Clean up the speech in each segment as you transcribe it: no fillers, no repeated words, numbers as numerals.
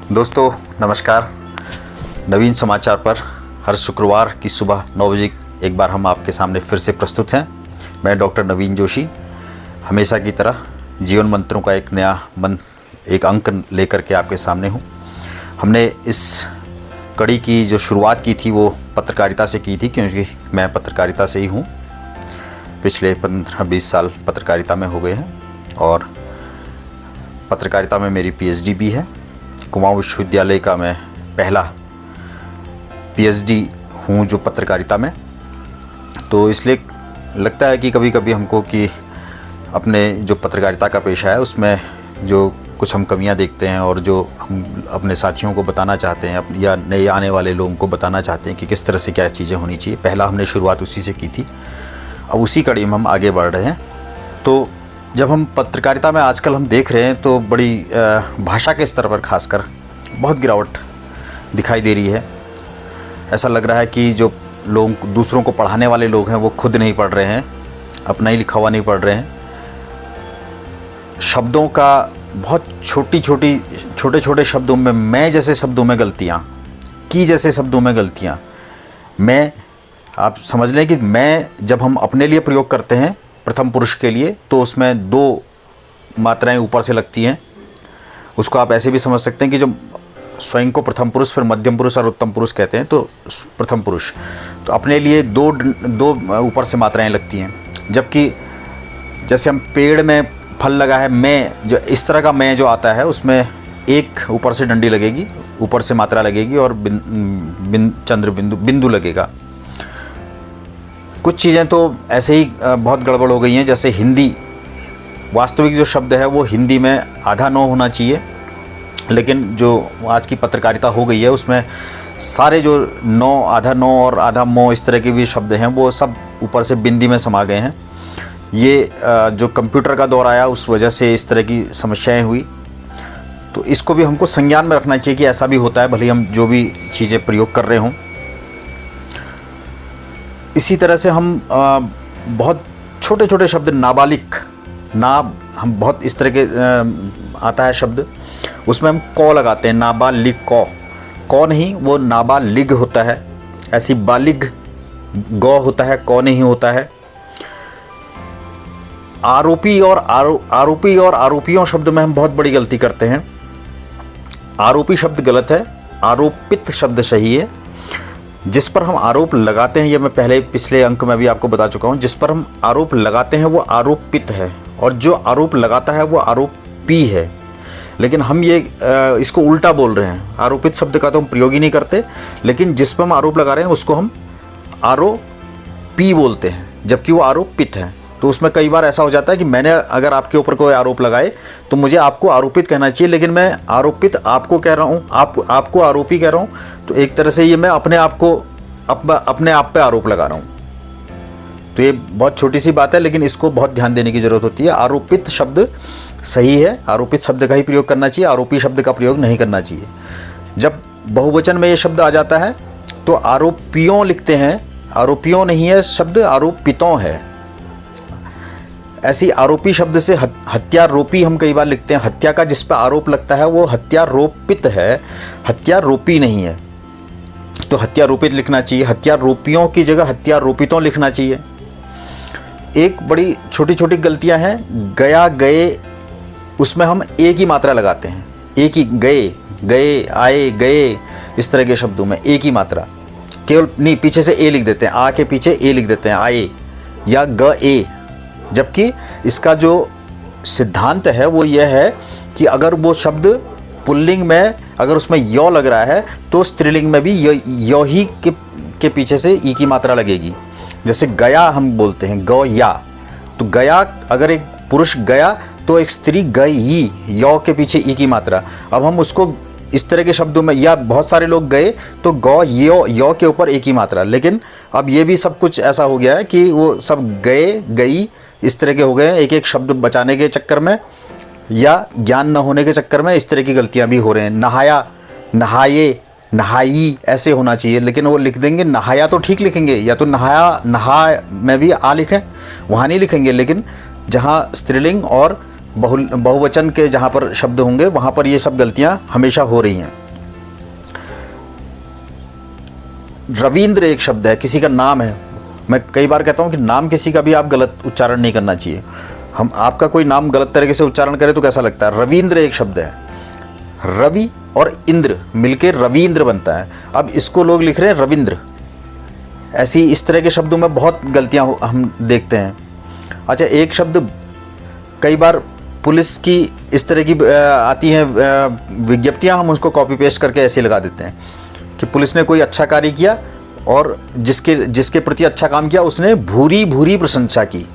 दोस्तों नमस्कार। नवीन समाचार पर हर शुक्रवार की सुबह 9 बजे एक बार हम आपके सामने फिर से प्रस्तुत हैं। मैं डॉक्टर नवीन जोशी हमेशा की तरह जीवन मंत्रों का एक अंक लेकर के आपके सामने हूँ। हमने इस कड़ी की जो शुरुआत की थी वो पत्रकारिता से की थी, क्योंकि मैं पत्रकारिता से ही हूँ। पिछले 15-20 साल पत्रकारिता में हो गए हैं और पत्रकारिता में मेरी पीएचडी भी है। कुमाऊं विश्वविद्यालय का मैं पहला पीएचडी हूँ जो पत्रकारिता में। तो इसलिए लगता है कि कभी कभी हमको कि अपने जो पत्रकारिता का पेशा है उसमें जो कुछ हम कमियां देखते हैं और जो हम अपने साथियों को बताना चाहते हैं या नए आने वाले लोगों को बताना चाहते हैं कि किस तरह से क्या चीज़ें होनी चाहिए, पहला हमने शुरुआत उसी से की थी। अब उसी कड़ी में हम आगे बढ़ रहे हैं। तो जब हम पत्रकारिता में आजकल हम देख रहे हैं तो बड़ी भाषा के स्तर पर खासकर बहुत गिरावट दिखाई दे रही है। ऐसा लग रहा है कि जो लोग दूसरों को पढ़ाने वाले लोग हैं वो खुद नहीं पढ़ रहे हैं, अपना ही लिखा हुआ नहीं पढ़ रहे हैं। शब्दों का बहुत छोटे छोटे शब्दों में मैं जैसे शब्दों में गलतियाँ, की जैसे शब्दों में गलतियाँ। मैं आप समझ लें कि मैं जब हम अपने लिए प्रयोग करते हैं प्रथम पुरुष के लिए तो उसमें 2 मात्राएं ऊपर से लगती हैं। उसको आप ऐसे भी समझ सकते हैं कि जो स्वयं को प्रथम पुरुष, फिर मध्यम पुरुष और उत्तम पुरुष कहते हैं, तो प्रथम पुरुष तो अपने लिए दो ऊपर से मात्राएं लगती हैं। जबकि जैसे हम पेड़ में फल लगा है, मैं जो इस तरह का मैं जो आता है उसमें एक ऊपर से डंडी लगेगी, ऊपर से मात्रा लगेगी और चंद्र बिंदु लगेगा। कुछ चीज़ें तो ऐसे ही बहुत गड़बड़ हो गई हैं। जैसे हिंदी, वास्तविक जो शब्द है वो हिंदी में आधा नौ होना चाहिए, लेकिन जो आज की पत्रकारिता हो गई है उसमें सारे जो आधा नौ और आधा मो इस तरह के भी शब्द हैं वो सब ऊपर से बिंदी में समा गए हैं। ये जो कंप्यूटर का दौर आया उस वजह से इस तरह की समस्याएं हुई। तो इसको भी हमको संज्ञान में रखना चाहिए कि ऐसा भी होता है, भले हम जो भी चीज़ें प्रयोग कर रहे हों। इसी तरह से हम बहुत छोटे छोटे शब्द, नाबालिग, हम बहुत इस तरह के आता है शब्द, उसमें हम कौ लगाते हैं, नाबालिग कौ नहीं, वो नाबालिग होता है। ऐसी बालिग गौ होता है, कौ नहीं होता है। आरोपी और आरोपियों शब्द में हम बहुत बड़ी गलती करते हैं। आरोपी शब्द गलत है, आरोपित शब्द सही है। जिस पर हम आरोप लगाते हैं, ये मैं पिछले अंक में भी आपको बता चुका हूँ, जिस पर हम आरोप लगाते हैं वो आरोपित है और जो आरोप लगाता है वो आरोपी है। लेकिन हम ये इसको उल्टा बोल रहे हैं। आरोपित शब्द का तो हम प्रयोग ही नहीं करते, लेकिन जिस पर हम आरोप लगा रहे हैं उसको हम आरोपी बोलते हैं, जबकि वो आरोपित है। तो उसमें कई बार ऐसा हो जाता है कि मैंने अगर आपके ऊपर कोई आरोप लगाए तो मुझे आपको आरोपित कहना चाहिए, लेकिन मैं आरोपित आपको कह रहा हूँ, आपको आरोपी कह रहा हूँ। तो एक तरह से ये मैं अपने आप पे आरोप लगा रहा हूँ। तो ये बहुत छोटी सी बात है, लेकिन इसको बहुत ध्यान देने की ज़रूरत होती है। आरोपित शब्द सही है, आरोपित शब्द का ही प्रयोग करना चाहिए, आरोपी शब्द का प्रयोग नहीं करना चाहिए। जब बहुवचन में ये शब्द आ जाता है तो आरोपियों लिखते हैं, आरोपियों नहीं है शब्द, आरोपितों है। ऐसी आरोपी शब्द से हत्यारोपी हम कई बार लिखते हैं। हत्या का जिस पर आरोप लगता है वो हत्यारोपित है, हत्यारोपी नहीं है। तो हत्यारोपित लिखना चाहिए, हत्यारोपियों की जगह हत्यारोपितों लिखना चाहिए। एक बड़ी छोटी छोटी गलतियां हैं, गया गए, उसमें हम एक ही मात्रा लगाते हैं, एक ही, गए आए गए, इस तरह के शब्दों में एक ही मात्रा, केवल नहीं, पीछे से ए लिख देते हैं, आ के पीछे ए लिख देते हैं, आए या ग ए। जबकि इसका जो सिद्धांत है वो यह है कि अगर वो शब्द पुल्लिंग में अगर उसमें यो लग रहा है तो स्त्रीलिंग में भी यो ही के पीछे से ई की मात्रा लगेगी। जैसे गया हम बोलते हैं, गौ या, तो गया अगर एक पुरुष गया तो एक स्त्री गई, यो के पीछे ई की मात्रा। अब हम उसको इस तरह के शब्दों में, या बहुत सारे लोग गए तो गौ यो के ऊपर एक ही मात्रा। लेकिन अब ये भी सब कुछ ऐसा हो गया है कि वो सब गए गई इस तरह के हो गए हैं, एक एक शब्द बचाने के चक्कर में या ज्ञान न होने के चक्कर में इस तरह की गलतियां भी हो रहे हैं। नहाया, नहाए, नहाई ऐसे होना चाहिए, लेकिन वो लिख देंगे नहाया तो ठीक लिखेंगे, या तो नहा में भी आ लिखें, वहाँ नहीं लिखेंगे। लेकिन जहाँ स्त्रीलिंग और बहुवचन के जहाँ पर शब्द होंगे वहाँ पर ये सब गलतियाँ हमेशा हो रही हैं। रविंद्र एक शब्द है, किसी का नाम है। मैं कई बार कहता हूँ कि नाम किसी का भी आप गलत उच्चारण नहीं करना चाहिए। हम आपका कोई नाम गलत तरीके से उच्चारण करें तो कैसा लगता है। रविंद्र एक शब्द है, रवि और इंद्र मिलकर रविंद्र बनता है। अब इसको लोग लिख रहे हैं रविंद्र। ऐसी इस तरह के शब्दों में बहुत गलतियां हम देखते हैं। अच्छा, एक शब्द कई बार पुलिस की इस तरह की आती हैं विज्ञप्तियां, हम उसको कॉपी पेस्ट करके ऐसे लगा देते हैं कि पुलिस ने कोई अच्छा कार्य किया और जिसके प्रति अच्छा काम किया उसने भूरी भूरी प्रशंसा की,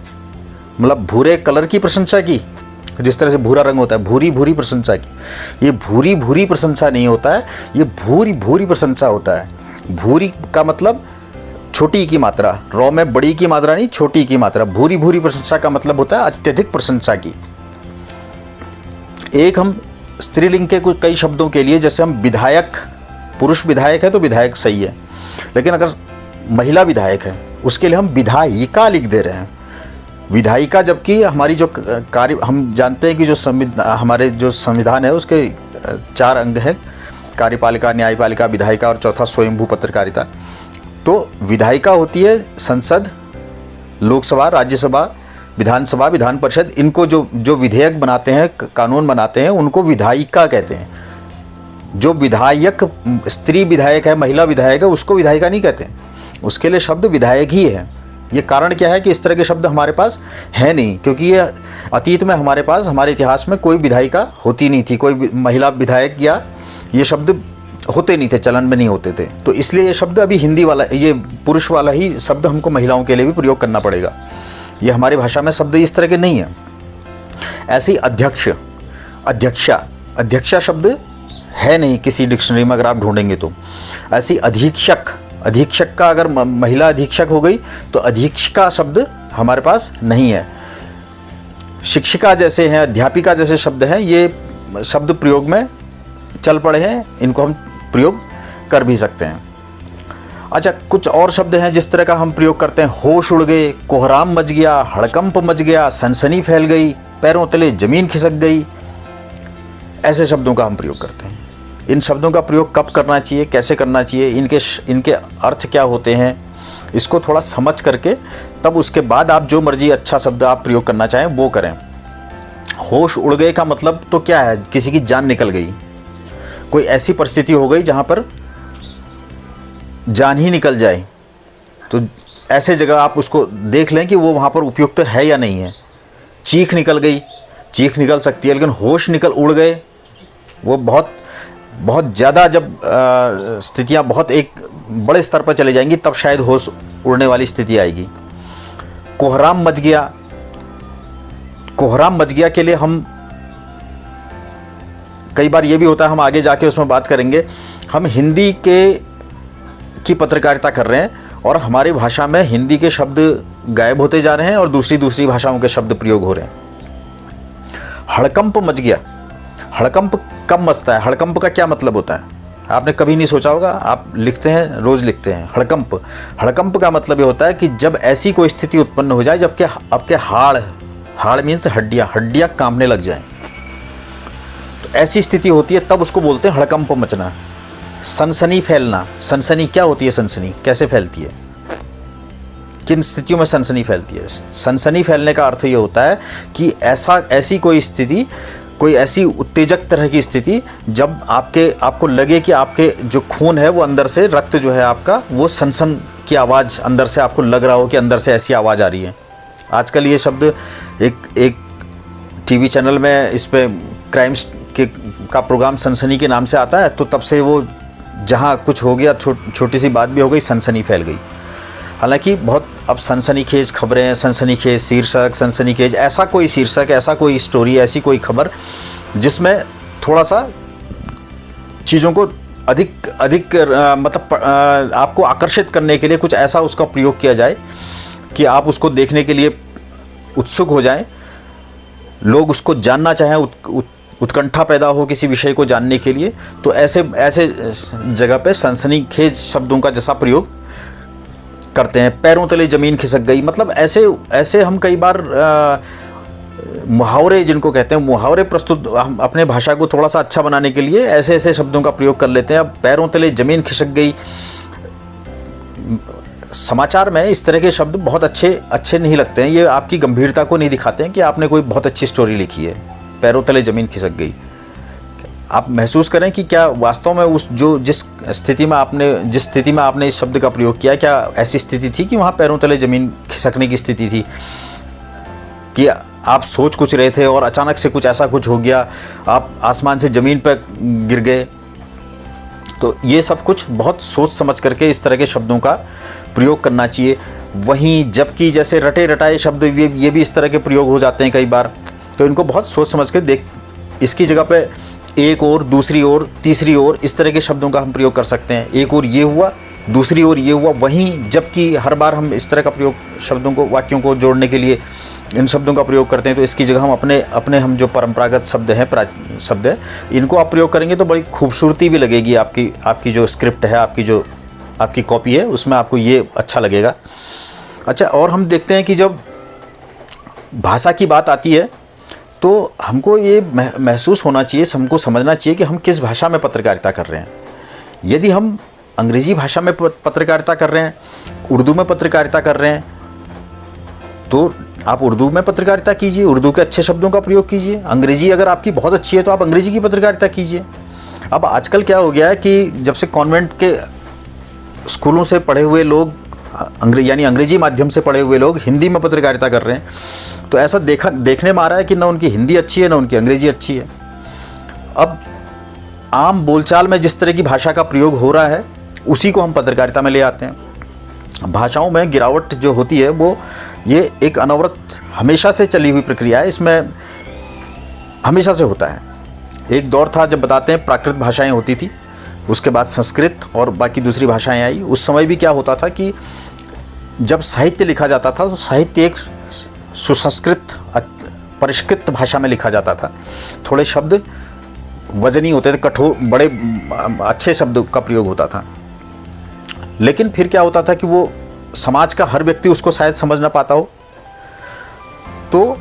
मतलब भूरे कलर की प्रशंसा की, जिस तरह से भूरा रंग होता है, भूरी भूरी प्रशंसा की। ये भूरी भूरी प्रशंसा नहीं होता है, ये भूरी भूरी प्रशंसा होता है। भूरी का मतलब छोटी की मात्रा, रॉ में बड़ी की मात्रा नहीं, छोटी की मात्रा। भूरी भूरी प्रशंसा का मतलब होता है अत्यधिक प्रशंसा की। एक हम स्त्रीलिंग के कोई कई शब्दों के लिए, जैसे हम विधायक, पुरुष विधायक है तो विधायक सही है, लेकिन अगर महिला विधायक है उसके लिए हम विधायिका लिख दे रहे हैं, विधायिका। जबकि हमारी जो कार्य, हम जानते हैं कि जो हमारे जो संविधान है उसके 4 अंग हैं, कार्यपालिका, न्यायपालिका, विधायिका और चौथा स्वयंभू पत्रकारिता। तो विधायिका होती है संसद, लोकसभा, राज्यसभा, विधानसभा, विधान परिषद। इनको जो विधेयक बनाते हैं, कानून बनाते हैं, उनको विधायिका कहते हैं। जो विधायक, स्त्री विधायक है, महिला विधायक है, उसको विधायिका नहीं कहते, उसके लिए शब्द विधायक ही है। ये कारण क्या है कि इस तरह के शब्द हमारे पास है नहीं, क्योंकि ये अतीत में हमारे पास, हमारे इतिहास में कोई विधायिका होती नहीं थी, कोई महिला विधायक या ये शब्द होते नहीं थे, चलन में नहीं होते थे। तो इसलिए ये शब्द अभी हिंदी वाला, ये पुरुष वाला ही शब्द हमको महिलाओं के लिए भी प्रयोग करना पड़ेगा। ये हमारी भाषा में शब्द इस तरह के नहीं है। ऐसे ही अध्यक्ष, अध्यक्षा, अध्यक्षा शब्द है नहीं किसी डिक्शनरी में अगर आप ढूंढेंगे तो। ऐसी अधीक्षक, अधीक्षक का अगर महिला अधीक्षक हो गई तो अधीक्षिका शब्द हमारे पास नहीं है। शिक्षिका जैसे हैं, अध्यापिका जैसे शब्द हैं, ये शब्द प्रयोग में चल पड़े हैं, इनको हम प्रयोग कर भी सकते हैं। अच्छा, कुछ और शब्द हैं जिस तरह का हम प्रयोग करते हैं। होश उड़ गए, कोहराम मच गया, हड़कंप मच गया, सनसनी फैल गई, पैरों तले जमीन खिसक गई, ऐसे शब्दों का हम प्रयोग करते हैं। इन शब्दों का प्रयोग कब करना चाहिए, कैसे करना चाहिए, इनके अर्थ क्या होते हैं, इसको थोड़ा समझ करके तब उसके बाद आप जो मर्जी अच्छा शब्द आप प्रयोग करना चाहें वो करें। होश उड़ गए का मतलब तो क्या है, किसी की जान निकल गई, कोई ऐसी परिस्थिति हो गई जहाँ पर जान ही निकल जाए, तो ऐसे जगह आप उसको देख लें कि वो वहाँ पर उपयुक्त है या नहीं है। चीख निकल गई, चीख निकल सकती है, लेकिन होश उड़ गए, वो बहुत ज़्यादा, जब स्थितियाँ बहुत एक बड़े स्तर पर चले जाएंगी तब शायद होश उड़ने वाली स्थिति आएगी। कोहराम मच गया, कोहराम मच गया के लिए हम कई बार ये भी होता है, हम आगे जाके उसमें बात करेंगे, हम हिंदी की पत्रकारिता कर रहे हैं और हमारी भाषा में हिंदी के शब्द गायब होते जा रहे हैं और दूसरी भाषाओं के शब्द प्रयोग हो रहे हैं। हड़कंप मच गया, हड़कंप कब मचता है, हड़कंप का क्या मतलब होता है, आपने कभी नहीं सोचा होगा, आप लिखते हैं, रोज़ लिखते हैं हड़कंप। हड़कंप का मतलब ये होता है कि जब ऐसी कोई स्थिति उत्पन्न हो जाए जबकि आपके हाड़ मीन्स हड्डियाँ कांपने लग जाएं, तो ऐसी स्थिति होती है, तब उसको बोलते हैं हड़कंप मचना। सनसनी फैलना, सनसनी क्या होती है, सनसनी कैसे फैलती है, किन स्थितियों में सनसनी फैलती है। सनसनी फैलने का अर्थ ये होता है कि ऐसी कोई स्थिति, कोई ऐसी उत्तेजक तरह की स्थिति जब आपको लगे कि आपके जो खून है वो अंदर से, रक्त जो है आपका, वो सनसन की आवाज़ अंदर से आपको लग रहा हो कि अंदर से ऐसी आवाज़ आ रही है। आजकल ये शब्द एक टीवी चैनल में इस पे क्राइम्स का प्रोग्राम सनसनी के नाम से आता है, तो तब से वो जहाँ कुछ हो गया, छोटी सी बात भी हो गई, सनसनी फैल गई। हालांकि बहुत अब सनसनीखेज खबरें, सनसनीखेज शीर्षक, सनसनीखेज ऐसा कोई शीर्षक, ऐसा कोई स्टोरी, ऐसी कोई खबर जिसमें थोड़ा सा चीज़ों को अधिक मतलब आपको आकर्षित करने के लिए कुछ ऐसा उसका प्रयोग किया जाए कि आप उसको देखने के लिए उत्सुक हो जाएं, लोग उसको जानना चाहें, उत्कंठा पैदा हो किसी विषय को जानने के लिए। तो ऐसे जगह पे सनसनीखेज शब्दों का जैसा प्रयोग करते हैं। पैरों तले ज़मीन खिसक गई, मतलब ऐसे हम कई बार मुहावरे जिनको कहते हैं, मुहावरे प्रस्तुत, हम अपने भाषा को थोड़ा सा अच्छा बनाने के लिए ऐसे ऐसे शब्दों का प्रयोग कर लेते हैं। अब पैरों तले ज़मीन खिसक गई, समाचार में इस तरह के शब्द बहुत अच्छे नहीं लगते हैं। ये आपकी गंभीरता को नहीं दिखाते हैं कि आपने कोई बहुत अच्छी स्टोरी लिखी है। पैरों तले ज़मीन खिसक गई, आप महसूस करें कि क्या वास्तव में जिस स्थिति में आपने इस शब्द का प्रयोग किया, क्या ऐसी स्थिति थी कि वहाँ पैरों तले ज़मीन खिसकने की स्थिति थी, कि आप सोच कुछ रहे थे और अचानक से कुछ हो गया, आप आसमान से ज़मीन पर गिर गए। तो ये सब कुछ बहुत सोच समझ करके इस तरह के शब्दों का प्रयोग करना चाहिए। वहीं जबकि जैसे रटे रटाए शब्द ये भी इस तरह के प्रयोग हो जाते हैं कई बार, तो इनको बहुत सोच समझ के इसकी जगह पे एक और, दूसरी ओर, तीसरी ओर, इस तरह के शब्दों का हम प्रयोग कर सकते हैं। एक और ये हुआ, दूसरी ओर ये हुआ। वहीं जबकि हर बार हम इस तरह का प्रयोग शब्दों को, वाक्यों को जोड़ने के लिए इन शब्दों का प्रयोग करते हैं, तो इसकी जगह हम अपने हम जो परंपरागत शब्द हैं इनको आप प्रयोग करेंगे तो बड़ी खूबसूरती भी लगेगी। आपकी जो स्क्रिप्ट है, आपकी कॉपी है, उसमें आपको ये अच्छा लगेगा। अच्छा, और हम देखते हैं कि जब भाषा की बात आती है तो हमको ये महसूस होना चाहिए, हमको समझना चाहिए कि हम किस भाषा में पत्रकारिता कर रहे हैं। यदि हम अंग्रेज़ी भाषा में पत्रकारिता कर रहे हैं, उर्दू में पत्रकारिता कर रहे हैं, तो आप उर्दू में पत्रकारिता कीजिए, उर्दू के अच्छे शब्दों का प्रयोग कीजिए। अंग्रेज़ी अगर आपकी बहुत अच्छी है तो आप अंग्रेज़ी की पत्रकारिता कीजिए। अब आजकल क्या हो गया है कि जब से कॉन्वेंट के स्कूलों से पढ़े हुए लोग, यानी अंग्रेज़ी माध्यम से पढ़े हुए लोग हिंदी में पत्रकारिता कर रहे हैं, तो ऐसा देखने में आ रहा है कि ना उनकी हिंदी अच्छी है ना उनकी अंग्रेज़ी अच्छी है। अब आम बोलचाल में जिस तरह की भाषा का प्रयोग हो रहा है उसी को हम पत्रकारिता में ले आते हैं। भाषाओं में गिरावट जो होती है वो ये एक अनवरत हमेशा से चली हुई प्रक्रिया है, इसमें हमेशा से होता है। एक दौर था जब बताते हैं प्राकृत भाषाएं होती थी, उसके बाद संस्कृत और बाकी दूसरी भाषाएं आई। उस समय भी क्या होता था कि जब साहित्य लिखा जाता था तो साहित्य एक सुसंस्कृत परिष्कृत भाषा में लिखा जाता था। थोड़े शब्द वजनी होते थे, कठोर, बड़े अच्छे शब्द का प्रयोग होता था। लेकिन फिर क्या होता था कि वो समाज का हर व्यक्ति उसको शायद समझ ना पाता हो, तो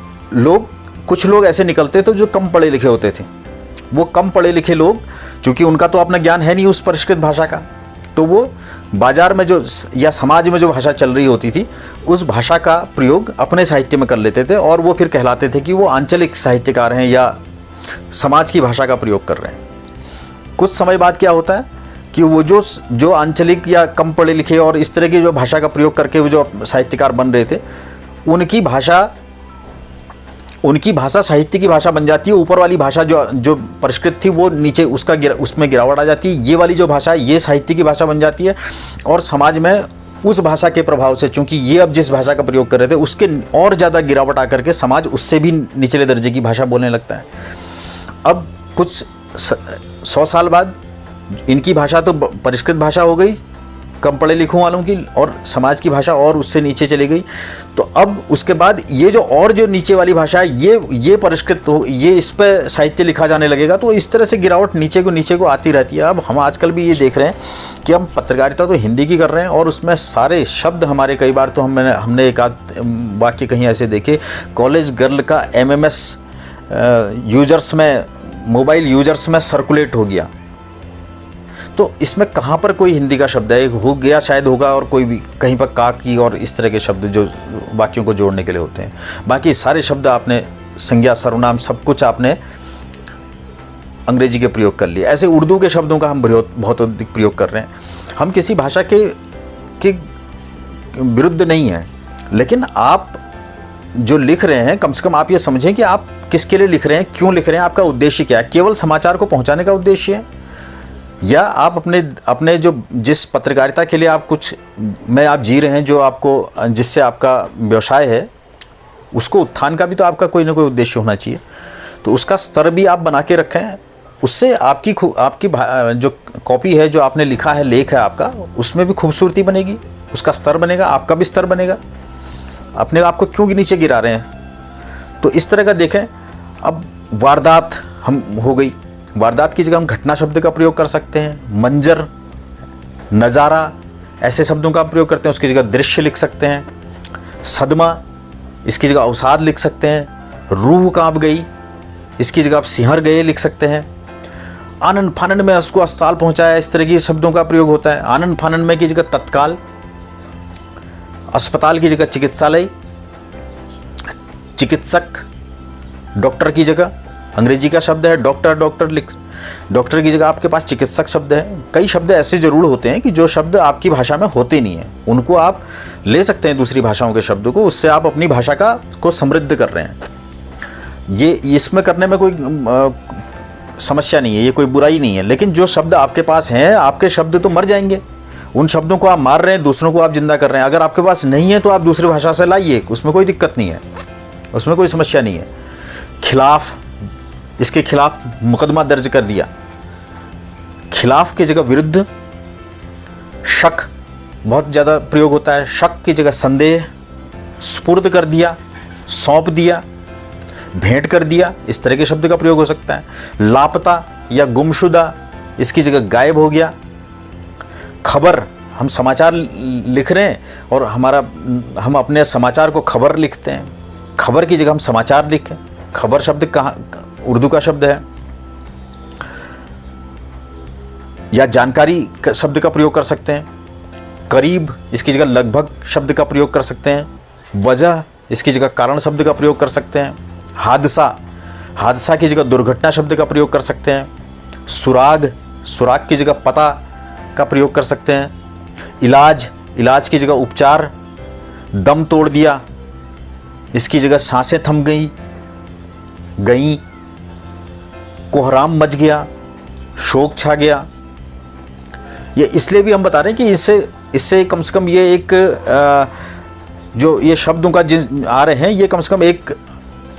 कुछ लोग ऐसे निकलते थे जो कम पढ़े लिखे होते थे। वो कम पढ़े लिखे लोग, चूँकि उनका तो अपना ज्ञान है नहीं उस परिष्कृत भाषा का, तो वो बाजार में जो या समाज में जो भाषा चल रही होती थी उस भाषा का प्रयोग अपने साहित्य में कर लेते थे, और वो फिर कहलाते थे कि वो आंचलिक साहित्यकार हैं या समाज की भाषा का प्रयोग कर रहे हैं। कुछ समय बाद क्या होता है कि वो जो आंचलिक या कम पढ़े लिखे और इस तरह की जो भाषा का प्रयोग करके वो जो साहित्यकार बन रहे थे, उनकी भाषा साहित्य की भाषा बन जाती है। ऊपर वाली भाषा जो परिष्कृत थी वो नीचे उसमें गिरावट आ जाती है। ये वाली जो भाषा है ये साहित्य की भाषा बन जाती है, और समाज में उस भाषा के प्रभाव से, चूंकि ये अब जिस भाषा का प्रयोग कर रहे थे उसके और ज़्यादा गिरावट आकर के समाज उससे भी निचले दर्जे की भाषा बोलने लगता है। अब कुछ 100 साल बाद इनकी भाषा तो परिष्कृत भाषा हो गई कम पढ़े लिखों वालों की, और समाज की भाषा और उससे नीचे चली गई। तो अब उसके बाद ये जो नीचे वाली भाषा है ये परिष्कृत हो, ये इस पर साहित्य लिखा जाने लगेगा। तो इस तरह से गिरावट नीचे को आती रहती है। अब हम आजकल भी ये देख रहे हैं कि हम पत्रकारिता तो हिंदी की कर रहे हैं और उसमें सारे शब्द हमारे, कई बार तो हमने एक आध वाक्य कहीं ऐसे देखे, कॉलेज गर्ल का MMS यूजर्स में, मोबाइल यूजर्स में सर्कुलेट हो गया। तो इसमें कहाँ पर कोई हिंदी का शब्द है? हो गया शायद होगा, और कोई भी कहीं पर का की और इस तरह के शब्द जो वाक्यों को जोड़ने के लिए होते हैं। बाकी सारे शब्द आपने, संज्ञा सर्वनाम सब कुछ आपने अंग्रेजी के प्रयोग कर लिए। ऐसे उर्दू के शब्दों का हम बहुत अधिक प्रयोग कर रहे हैं। हम किसी भाषा के विरुद्ध नहीं हैं, लेकिन आप जो लिख रहे हैं कम से कम आप ये समझें कि आप किसके लिए लिख रहे हैं, क्यों लिख रहे हैं, आपका उद्देश्य क्या है। केवल समाचार को पहुंचाने का उद्देश्य है, या आप अपने जो जिस पत्रकारिता के लिए आप जी रहे हैं, जो आपको, जिससे आपका व्यवसाय है, उसको उत्थान का भी तो आपका कोई ना कोई उद्देश्य होना चाहिए। तो उसका स्तर भी आप बना के रखें, उससे आपकी जो कॉपी है, जो आपने लिखा है, लेख है आपका, उसमें भी खूबसूरती बनेगी, उसका स्तर बनेगा, आपका भी स्तर बनेगा। अपने आप को क्यों नीचे गिरा रहे हैं? तो इस तरह का देखें। अब वारदात हम हो गई, वारदात की जगह हम घटना शब्द का प्रयोग कर सकते हैं। मंजर, नज़ारा, ऐसे शब्दों का प्रयोग करते हैं, उसकी जगह दृश्य लिख सकते हैं। सदमा, इसकी जगह अवसाद लिख सकते हैं। रूह कांप गई, इसकी जगह आप सिहर गए लिख सकते हैं। आनन फानन में उसको अस्पताल पहुंचाया, इस तरह के शब्दों का प्रयोग होता है। आनन फानन में की जगह तत्काल, अस्पताल की जगह चिकित्सालय, चिकित्सक डॉक्टर की जगह, अंग्रेजी का शब्द है डॉक्टर, डॉक्टर की जगह आपके पास चिकित्सक शब्द है। कई शब्द ऐसे जरूर होते हैं कि जो शब्द आपकी भाषा में होते नहीं हैं, उनको आप ले सकते हैं दूसरी भाषाओं के शब्दों को, उससे आप अपनी भाषा को समृद्ध कर रहे हैं। ये इसमें करने में कोई समस्या नहीं है, ये कोई बुराई नहीं है। लेकिन जो शब्द आपके पास हैं, आपके शब्द तो मर जाएंगे, उन शब्दों को आप मार रहे हैं, दूसरों को आप जिंदा कर रहे हैं। अगर आपके पास नहीं है तो आप दूसरी भाषा से लाइए, उसमें कोई दिक्कत नहीं है, उसमें कोई समस्या नहीं है। खिलाफ, इसके खिलाफ मुकदमा दर्ज कर दिया, खिलाफ की जगह विरुद्ध। शक बहुत ज़्यादा प्रयोग होता है, शक की जगह संदेह। सुपुर्द कर दिया, सौंप दिया, भेंट कर दिया, इस तरह के शब्द का प्रयोग हो सकता है। लापता या गुमशुदा, इसकी जगह गायब हो गया। खबर, हम समाचार लिख रहे हैं और हम अपने समाचार को खबर लिखते हैं, खबर की जगह हम समाचार लिखें। खबर शब्द कहाँ, उर्दू का शब्द है। या जानकारी शब्द का प्रयोग कर सकते हैं। करीब, इसकी जगह लगभग शब्द का प्रयोग कर सकते हैं। वजह, इसकी जगह कारण शब्द का प्रयोग कर सकते हैं। हादसा, हादसा की जगह दुर्घटना शब्द का प्रयोग कर सकते हैं। सुराग, सुराग की जगह पता का प्रयोग कर सकते हैं। इलाज, इलाज की जगह उपचार। दम तोड़ दिया, इसकी जगह सांसें थम गई। कोहराम मच गया, शोक छा गया। ये इसलिए भी हम बता रहे हैं कि इससे कम से कम ये एक जो ये शब्दों का जिन आ रहे हैं, ये कम से कम एक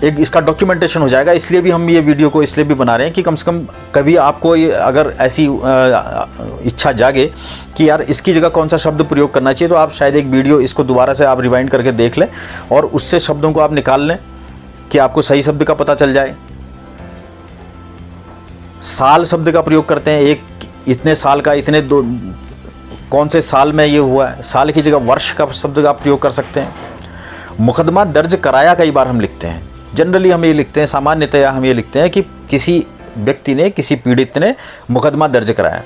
इसका डॉक्यूमेंटेशन हो जाएगा। इसलिए भी हम ये वीडियो को इसलिए भी बना रहे हैं कि कम से कम कभी आपको ये अगर ऐसी इच्छा जागे कि यार इसकी जगह कौन सा शब्द प्रयोग करना चाहिए, तो आप शायद एक वीडियो इसको दोबारा से आप रिवाइंड करके देख लें और उससे शब्दों को आप निकाल लें कि आपको सही शब्द का पता चल जाए। साल शब्द का प्रयोग करते हैं, एक इतने साल का, इतने दो, कौन से साल में ये हुआ है। साल की जगह वर्ष का शब्द का प्रयोग कर सकते हैं। मुकदमा दर्ज कराया कई बार हम लिखते हैं, जनरली हम ये लिखते हैं, सामान्यतया हम ये लिखते हैं कि किसी व्यक्ति ने, किसी पीड़ित ने मुकदमा दर्ज कराया।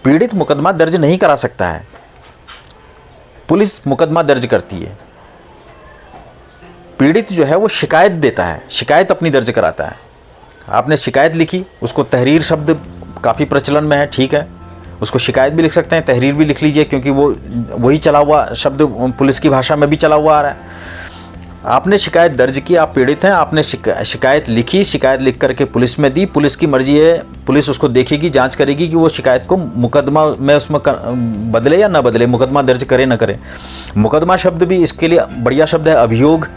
पीड़ित मुकदमा दर्ज नहीं करा सकता है, पुलिस मुकदमा दर्ज करती है। पीड़ित जो है वो शिकायत देता है, शिकायत अपनी दर्ज कराता है। आपने शिकायत लिखी, उसको तहरीर शब्द काफ़ी प्रचलन में है, ठीक है, उसको शिकायत भी लिख सकते हैं, तहरीर भी लिख लीजिए, क्योंकि वही चला हुआ शब्द पुलिस की भाषा में भी चला हुआ आ रहा है। आपने शिकायत दर्ज की, आप पीड़ित हैं, आपने शिकायत लिखी, शिकायत लिख करके पुलिस में दी, पुलिस की मर्जी है, पुलिस उसको देखेगी, जांच करेगी कि वो शिकायत को मुकदमा में उसमें बदले या ना बदले, मुकदमा दर्ज करे ना करे। मुकदमा शब्द भी इसके लिए बढ़िया शब्द है, अभियोग।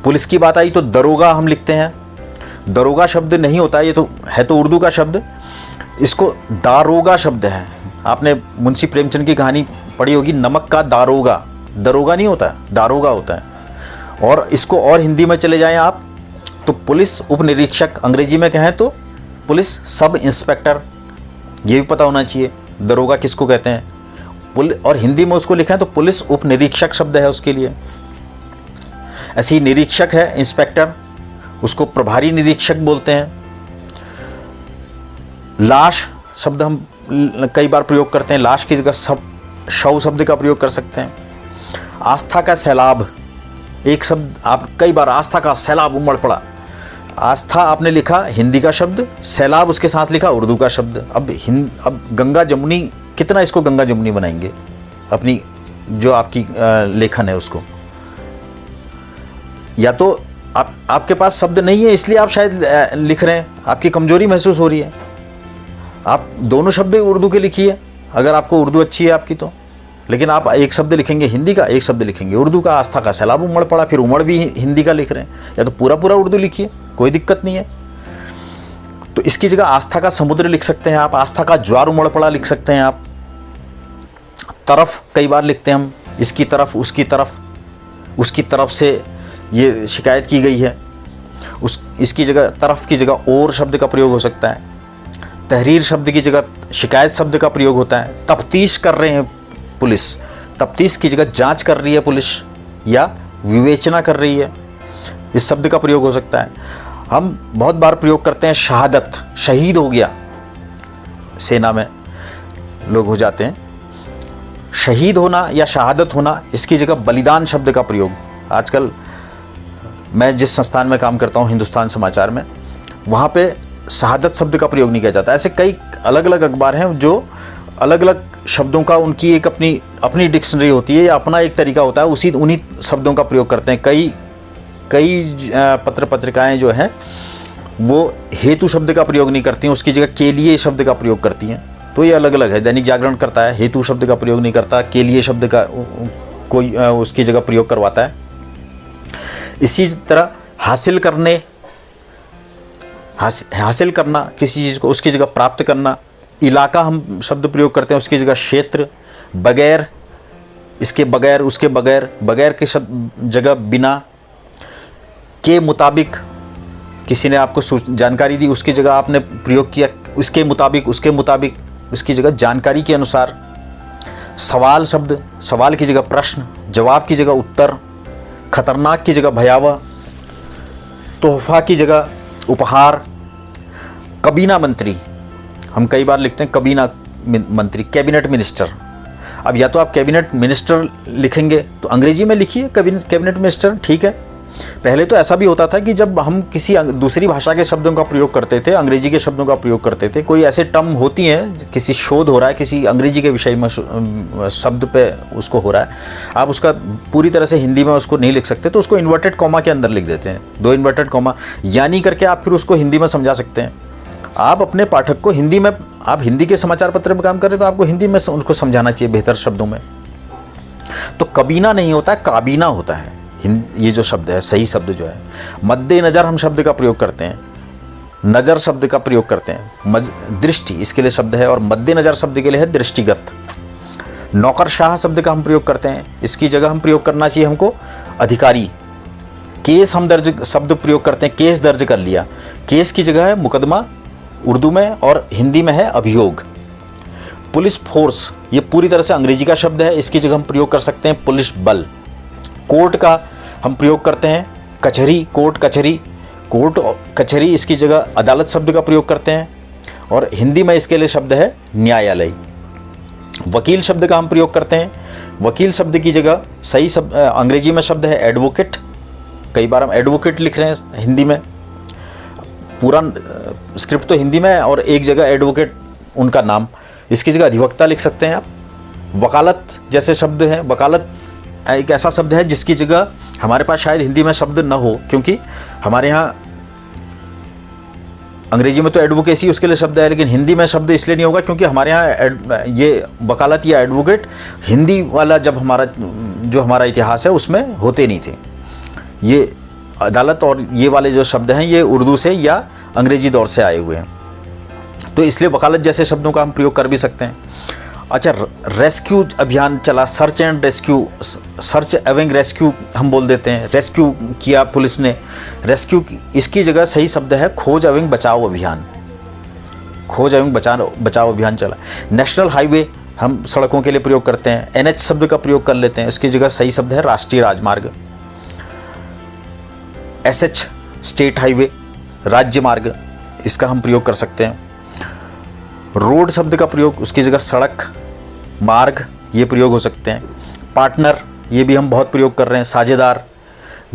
पुलिस की बात आई तो दरोगा हम लिखते हैं, दरोगा शब्द नहीं होता, ये तो है तो उर्दू का शब्द, इसको दारोगा शब्द है। आपने मुंशी प्रेमचंद की कहानी पढ़ी होगी, नमक का दारोगा, दरोगा नहीं होता, दारोगा होता है। और इसको और हिंदी में चले जाएं आप तो पुलिस उप निरीक्षक, अंग्रेजी में कहें तो पुलिस सब इंस्पेक्टर, ये भी पता होना चाहिए दरोगा किसको कहते हैं। और हिंदी में उसको लिखें तो पुलिस उप निरीक्षक शब्द है उसके लिए। ऐसे ही निरीक्षक है इंस्पेक्टर, उसको प्रभारी निरीक्षक बोलते हैं। लाश शब्द हम कई बार प्रयोग करते हैं, लाश की जगह शव शब्द का प्रयोग कर सकते हैं। आस्था का सैलाब, एक शब्द आप कई बार, आस्था का सैलाब उमड़ पड़ा। आस्था आपने लिखा हिंदी का शब्द, सैलाब उसके साथ लिखा उर्दू का शब्द। अब गंगा जमुनी, कितना इसको गंगा जमुनी बनाएंगे अपनी जो आपकी लेखन है उसको। या तो आपके पास शब्द नहीं है इसलिए आप शायद लिख रहे हैं, आपकी कमजोरी महसूस हो रही है। आप दोनों शब्द उर्दू के लिखिए अगर आपको उर्दू अच्छी है आपकी तो, लेकिन आप एक शब्द लिखेंगे हिंदी का, एक शब्द लिखेंगे उर्दू का। आस्था का सैलाब उमड़ पड़ा, फिर उमड़ भी हिंदी का लिख रहे हैं, या तो पूरा पूरा उर्दू लिखिए, कोई दिक्कत नहीं है। तो इसकी जगह आस्था का समुद्र लिख सकते हैं आप, आस्था का ज्वार उमड़ पड़ा लिख सकते हैं आप। तरफ कई बार लिखते हैं हम, इसकी तरफ, उसकी तरफ से ये शिकायत की गई है, इसकी जगह, तरफ की जगह और शब्द का प्रयोग हो सकता है। तहरीर शब्द की जगह शिकायत शब्द का प्रयोग होता है। तफ्तीश कर रहे हैं पुलिस, तफ्तीश की जगह जांच कर रही है पुलिस या विवेचना कर रही है। इस शब्द का प्रयोग हो सकता है। हम बहुत बार प्रयोग करते हैं शहादत, शहीद हो गया, सेना में लोग हो जाते हैं। शहीद होना या शहादत होना, इसकी जगह बलिदान शब्द का प्रयोग। आजकल मैं जिस संस्थान में काम करता हूँ, हिंदुस्तान समाचार में, वहाँ पे शहादत शब्द का प्रयोग नहीं किया जाता। ऐसे कई अलग अलग अखबार हैं जो अलग अलग शब्दों का, उनकी एक अपनी डिक्शनरी होती है या अपना एक तरीका होता है, उन्हीं शब्दों का प्रयोग करते हैं। कई पत्र पत्रिकाएं जो हैं वो हेतु शब्द का प्रयोग नहीं करती हैं, उसकी जगह के लिए शब्द का प्रयोग करती हैं। तो ये अलग अलग है। दैनिक जागरण करता है, हेतु शब्द का प्रयोग नहीं करता, के लिए शब्द का कोई उसकी जगह प्रयोग करवाता है। इसी तरह हासिल करना किसी चीज़ को, उसकी जगह प्राप्त करना। इलाका हम शब्द प्रयोग करते हैं, उसकी जगह क्षेत्र। बगैर, इसके बगैर, उसके बगैर, बगैर के शब्द जगह बिना। के मुताबिक, किसी ने आपको जानकारी दी, उसकी जगह आपने प्रयोग किया उसके मुताबिक, उसकी जगह जानकारी के अनुसार। सवाल शब्द, सवाल की जगह प्रश्न, जवाब की जगह उत्तर। खतरनाक की जगह भयावह। तोहफा की जगह उपहार। कबीना मंत्री, हम कई बार लिखते हैं कबीना मंत्री, कैबिनेट मिनिस्टर। अब या तो आप कैबिनेट मिनिस्टर लिखेंगे तो अंग्रेजी में लिखिए कैबिनेट मिनिस्टर, ठीक है। पहले तो ऐसा भी होता था कि जब हम किसी दूसरी भाषा के शब्दों का प्रयोग करते थे, अंग्रेजी के शब्दों का प्रयोग करते थे, कोई ऐसे टर्म होती हैं, किसी शोध हो रहा है, किसी अंग्रेजी के विषय में शब्द पे उसको हो रहा है, आप उसका पूरी तरह से हिंदी में उसको नहीं लिख सकते, तो उसको इन्वर्टेड कॉमा के अंदर लिख देते हैं, 2 इन्वर्टेड कॉमा यानी करके आप फिर उसको हिंदी में समझा सकते हैं। आप अपने पाठक को हिंदी में, आप हिंदी के समाचार पत्र में काम कर रहे तो आपको हिंदी में उनको समझाना चाहिए बेहतर शब्दों में। तो कबीना नहीं होता है, काबीना होता है। ये जो शब्द है, सही शब्द जो है। मद्दे नज़र हम शब्द का प्रयोग करते हैं, नज़र शब्द का प्रयोग करते हैं। दृष्टि इसके लिए शब्द है, और मद्दे नज़र शब्द के लिए है दृष्टिगत। नौकरशाह शब्द का हम प्रयोग करते हैं, इसकी जगह हम प्रयोग करना चाहिए हमको अधिकारी। केस हम दर्ज शब्द प्रयोग करते हैं, केस दर्ज कर लिया, केस की जगह है मुकदमा उर्दू में, और हिंदी में है अभियोग। पुलिस फोर्स, ये पूरी तरह से अंग्रेजी का शब्द है, इसकी जगह हम प्रयोग कर सकते हैं पुलिस बल। कोर्ट का हम प्रयोग करते हैं कचहरी, कोर्ट कचहरी, कोर्ट कचहरी, इसकी जगह अदालत शब्द का प्रयोग करते हैं, और हिंदी में इसके लिए शब्द है न्यायालय। वकील शब्द का हम प्रयोग करते हैं, वकील शब्द की जगह सही शब्द अंग्रेजी में शब्द है एडवोकेट। कई बार हम एडवोकेट लिख रहे हैं हिंदी में, पूरा स्क्रिप्ट तो हिंदी में है और एक जगह एडवोकेट उनका नाम, इसकी जगह अधिवक्ता लिख सकते हैं आप। वकालत जैसे शब्द हैं, वकालत एक ऐसा शब्द है जिसकी जगह हमारे पास शायद हिंदी में शब्द न हो, क्योंकि हमारे यहाँ अंग्रेजी में तो एडवोकेसी उसके लिए शब्द है, लेकिन हिंदी में शब्द इसलिए नहीं होगा क्योंकि हमारे यहाँ ये वकालत या एडवोकेट हिंदी वाला जब हमारा इतिहास है उसमें होते नहीं थे। ये अदालत और ये वाले जो शब्द हैं ये उर्दू से या अंग्रेजी दौर से आए हुए हैं, तो इसलिए वकालत जैसे शब्दों का हम प्रयोग कर भी सकते हैं। अच्छा, रेस्क्यू अभियान चला, सर्च एंड रेस्क्यू, सर्च एवं रेस्क्यू हम बोल देते हैं, रेस्क्यू किया पुलिस ने, रेस्क्यू, इसकी जगह सही शब्द है खोज एवं बचाव अभियान, खोज एवं बचाव अभियान चला। नेशनल हाईवे हम सड़कों के लिए प्रयोग करते हैं, एनएच शब्द का प्रयोग कर लेते हैं, इसकी जगह सही शब्द है राष्ट्रीय राजमार्ग। एसएच स्टेट हाईवे, राज्य मार्ग, इसका हम प्रयोग कर सकते हैं। रोड शब्द का प्रयोग, उसकी जगह सड़क, मार्ग, ये प्रयोग हो सकते हैं। पार्टनर, ये भी हम बहुत प्रयोग कर रहे हैं, साझेदार।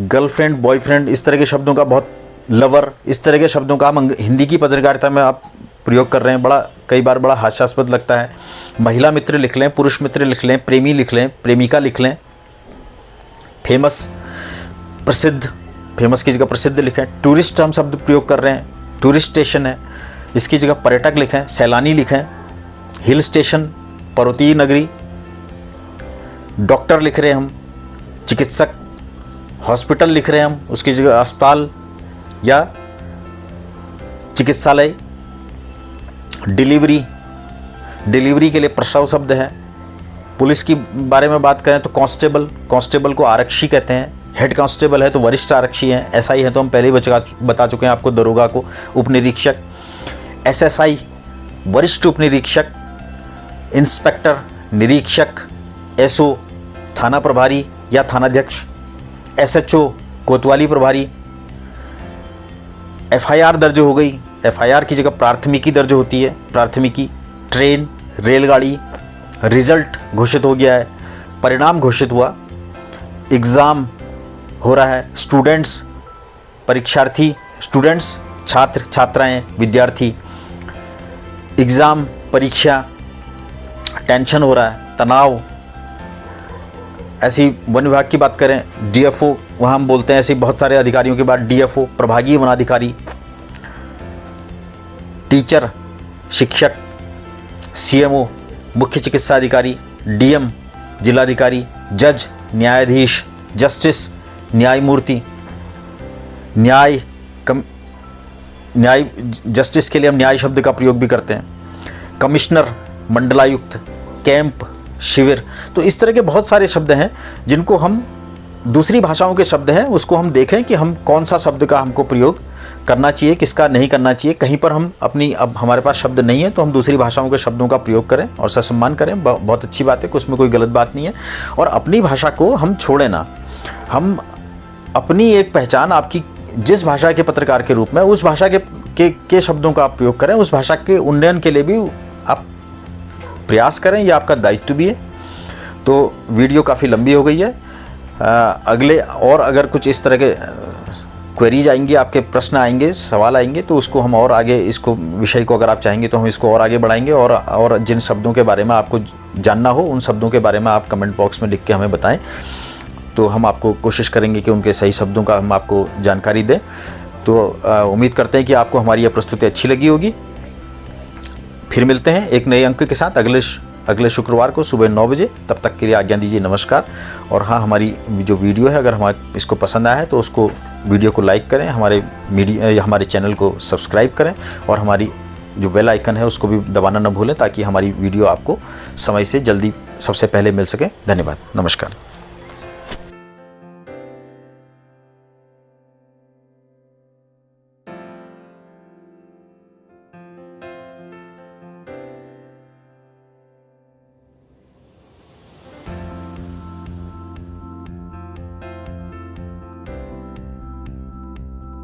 गर्लफ्रेंड, बॉयफ्रेंड, इस तरह के शब्दों का बहुत, लवर, इस तरह के शब्दों का हम हिंदी की पत्रकारिता में आप प्रयोग कर रहे हैं। कई बार बड़ा हास्यास्पद लगता है। महिला मित्र लिख लें, पुरुष मित्र लिख लें, प्रेमी लिख लें, प्रेमिका लिख लें। फेमस, प्रसिद्ध, फेमस की जगह प्रसिद्ध लिखें। टूरिस्ट हम शब्द प्रयोग कर रहे हैं, टूरिस्ट स्टेशन है, इसकी जगह पर्यटक लिखें, सैलानी लिखें। हिल स्टेशन, पर्वतीय नगरी। डॉक्टर लिख रहे हैं हम, चिकित्सक। हॉस्पिटल लिख रहे हैं हम, उसकी जगह अस्पताल या चिकित्सालय। डिलीवरी, डिलीवरी के लिए प्रसव शब्द है। पुलिस की बारे में बात करें तो कांस्टेबल, कांस्टेबल को आरक्षी कहते हैं। हेड कांस्टेबल है तो वरिष्ठ आरक्षी हैं, एसआई है तो हम पहले ही बता चुके हैं आपको, दरोगा को उपनिरीक्षक। एसएसआई वरिष्ठ उपनिरीक्षक। इंस्पेक्टर निरीक्षक। एसओ थाना प्रभारी या थानाध्यक्ष। एसएचओ कोतवाली प्रभारी। FIR दर्ज हो गई, FIR की जगह प्राथमिकी दर्ज होती है, प्राथमिकी। ट्रेन, रेलगाड़ी, रिजल्ट घोषित हो गया है, परिणाम घोषित हुआ, एग्ज़ाम हो रहा है, स्टूडेंट्स, परीक्षार्थी, स्टूडेंट्स छात्र छात्राएं, विद्यार्थी, एग्ज़ाम परीक्षा, टेंशन हो रहा है, तनाव। ऐसी वन विभाग की बात करें, DFO, वहाँ हम बोलते हैं ऐसे बहुत सारे अधिकारियों के बाद DFO, प्रभागीय वनाधिकारी, टीचर, शिक्षक, CMO, मुख्य चिकित्सा अधिकारी, DM, जिलाधिकारी, जज, न्यायाधीश, जस्टिस, न्यायमूर्ति, न्याय जस्टिस के लिए हम न्याय शब्द का प्रयोग भी करते हैं, कमिश्नर, मंडलायुक्त, कैंप, शिविर। तो इस तरह के बहुत सारे शब्द हैं जिनको हम, दूसरी भाषाओं के शब्द हैं, उसको हम देखें कि हम कौन सा शब्द का हमको प्रयोग करना चाहिए, किसका नहीं करना चाहिए। कहीं पर हम अपनी, अब हमारे पास शब्द नहीं है तो हम दूसरी भाषाओं के शब्दों का प्रयोग करें और ससम्मान करें, बहुत अच्छी बात है, उसमें कोई गलत बात नहीं है। और अपनी भाषा को हम छोड़ें ना, हम अपनी एक पहचान, आपकी जिस भाषा के पत्रकार के रूप में उस भाषा के शब्दों का आप प्रयोग करें, उस भाषा के उन्नयन के लिए भी आप प्रयास करें, ये आपका दायित्व भी है। तो वीडियो काफ़ी लंबी हो गई है। अगले और अगर कुछ इस तरह के क्वेरीज आएंगी, आपके प्रश्न आएंगे, सवाल आएंगे, तो उसको हम और आगे, इसको विषय को अगर आप चाहेंगे तो हम इसको और आगे बढ़ाएंगे। और जिन शब्दों के बारे में आपको जानना हो, उन शब्दों के बारे में आप कमेंट बॉक्स में लिख के हमें बताएं, तो हम आपको कोशिश करेंगे कि उनके सही शब्दों का हम आपको जानकारी दें। तो उम्मीद करते हैं कि आपको हमारी यह प्रस्तुति अच्छी लगी होगी। फिर मिलते हैं एक नए अंक के साथ अगले शुक्रवार को सुबह 9 बजे। तब तक के लिए आज्ञा दीजिए, नमस्कार। और हाँ, हमारी जो वीडियो है, अगर हमारे इसको पसंद आया है तो उसको, वीडियो को लाइक करें, हमारे चैनल को सब्सक्राइब करें और हमारी जो बेल आइकन है उसको भी दबाना न भूलें, ताकि हमारी वीडियो आपको समय से जल्दी सबसे पहले मिल सके। धन्यवाद, नमस्कार।